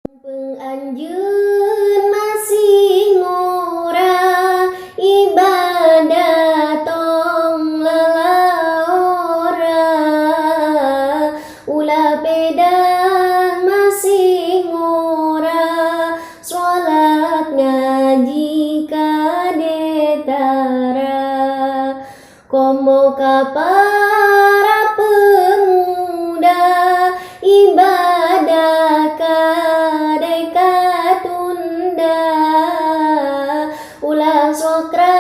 Penganjeun masih ngora ibadah tong lelaora ulah pedah masih ngora sholat ngaji kadetara komo ka para pemuda ibadah kadai katunda ulah sokra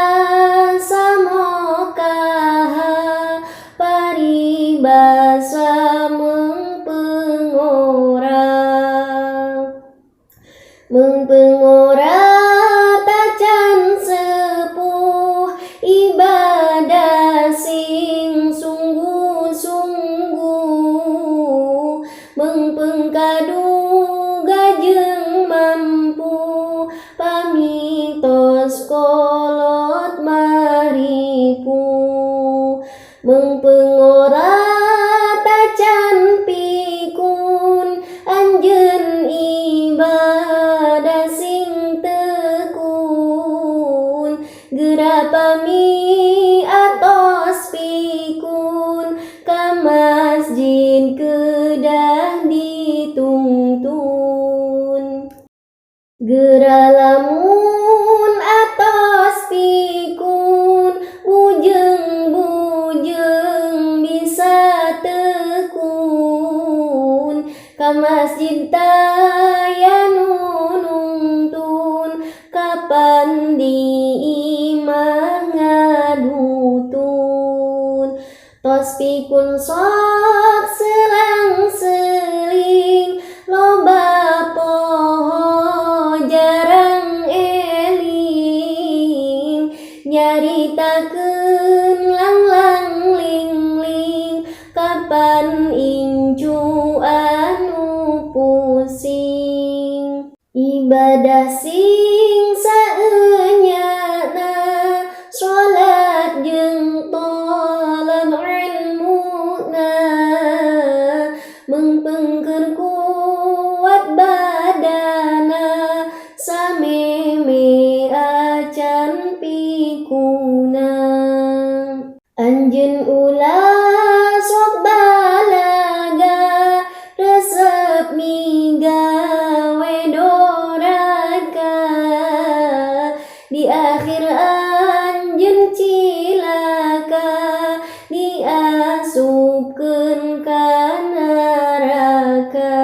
samokaha paribasa mengpengora tacan sepuh ibadah sing sungguh-sungguh mengpengkadu gajeng mampu pamitos kolot maripu mengpengora tacan pikun anjeun ibadah sing tekun geura pami atos pikun ka masjid kedah dituntun geura lamun atos pikun bujeng-bujeng bisa tekun ka masjid taya nunungtun kapan di imah ngadutun tos pikun sok selang-seling loba poho jarang eling nyaritakeun lang-lang ling-ling kapan incu anu pusing ibadah sing saeunyana sholat jeung thalab ilmuna mengpengkeun kuat badana sameme acan pikuna anjeun ulah sok balaga resep migawe doraka di akhir anjeun cilaka diasupkeun ka neraka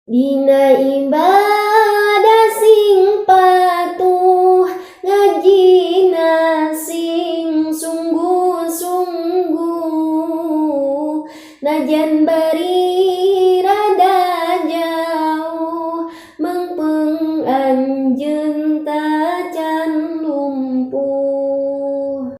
dina ibadah sing patuh ngajina sing sungguh-sungguh najan bari rada jauh mengpeng